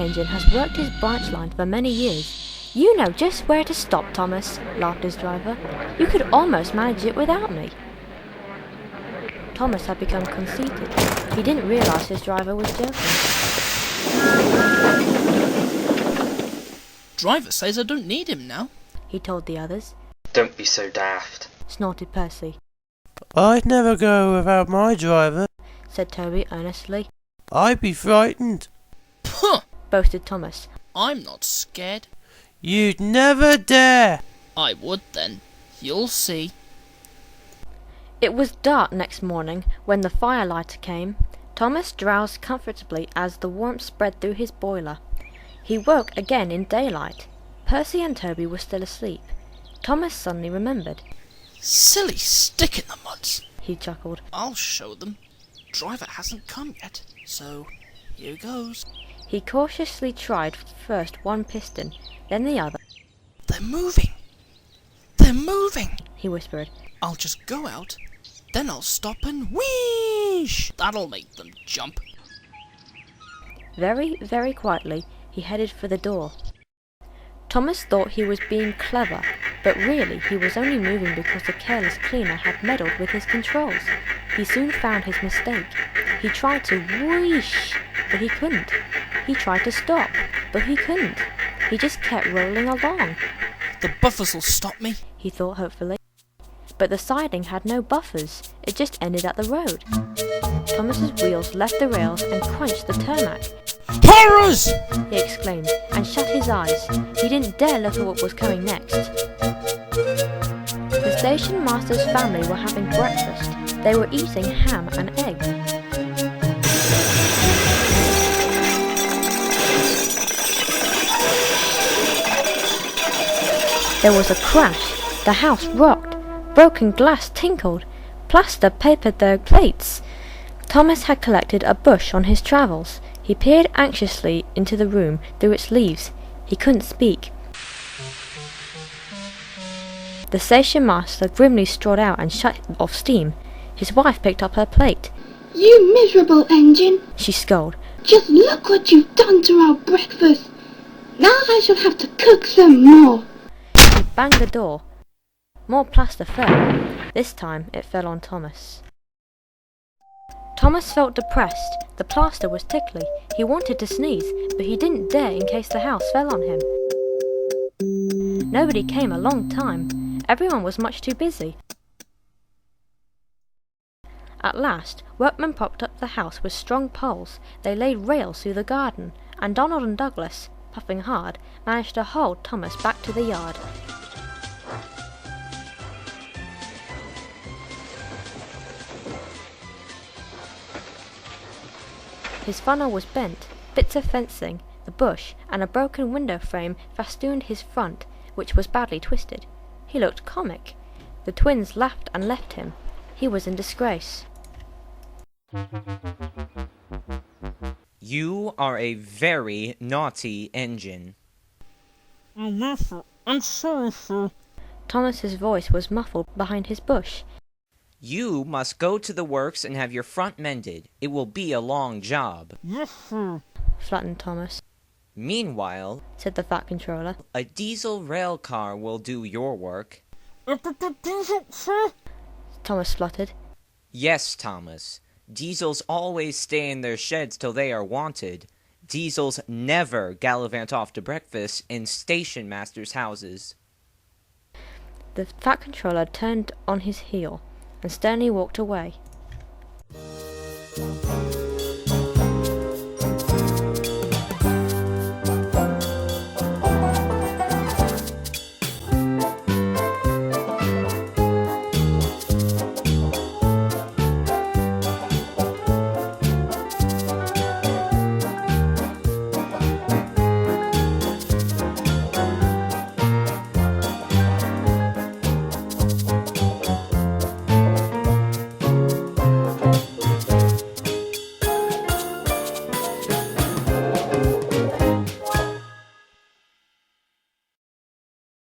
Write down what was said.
Engine has worked his branch line for many years. You know just where to stop, Thomas, laughed his driver. You could almost manage it without me. Thomas had become conceited. He didn't realise his driver was joking. Driver says I don't need him now, he told the others. Don't be so daft, snorted Percy. I'd never go without my driver, said Toby earnestly. I'd be frightened. Puh! Boasted Thomas. I'm not scared. You'd never dare. I would then. You'll see. It was dark next morning when the firelighter came. Thomas drowsed comfortably as the warmth spread through his boiler. He woke again in daylight. Percy and Toby were still asleep. Thomas suddenly remembered. Silly stick in the muds, he chuckled. I'll show them. Driver hasn't come yet, so here goes. He cautiously tried first one piston, then the other. They're moving! They're moving! He whispered. I'll just go out, then I'll stop and wheesh! That'll make them jump. Very, very quietly, he headed for the door. Thomas thought he was being clever, but really he was only moving because the careless cleaner had meddled with his controls. He soon found his mistake. He tried to whoosh, but he couldn't. He tried to stop, but he couldn't. He just kept rolling along. The buffers will stop me, he thought hopefully. But the siding had no buffers. It just ended at the road. Thomas's wheels left the rails and crunched the tarmac. Horrors! He exclaimed, and shut his eyes. He didn't dare look at what was coming next. The station master's family were having breakfast. They were eating ham and egg. There was a crash. The house rocked. Broken glass tinkled. Plaster papered their plates. Thomas had collected a bush on his travels. He peered anxiously into the room through its leaves. He couldn't speak. The station master grimly strode out and shut off steam. His wife picked up her plate. You miserable engine, she scolded. Just look what you've done to our breakfast. Now I shall have to cook some more. He banged the door. More plaster fell. This time it fell on Thomas. Thomas felt depressed. The plaster was tickly. He wanted to sneeze, but he didn't dare in case the house fell on him. Nobody came a long time. Everyone was much too busy. At last, workmen propped up the house with strong poles. They laid rails through the garden, and Donald and Douglas, puffing hard, managed to hold Thomas back to the yard. His funnel was bent. Bits of fencing, the bush, and a broken window frame festooned his front, which was badly twisted. He looked comic. The twins laughed and left him. He was in disgrace. You are a very naughty engine. I'm sorry, sir. Thomas's voice was muffled behind his bush. You must go to the works and have your front mended. It will be a long job. Yes, sir. Flattened Thomas. Meanwhile, said the Fat Controller, a diesel rail car will do your work. Sir? Thomas spluttered. Yes, Thomas. Diesels always stay in their sheds till they are wanted. Diesels never gallivant off to breakfast in Stationmasters' houses. The Fat Controller turned on his heel and sternly walked away.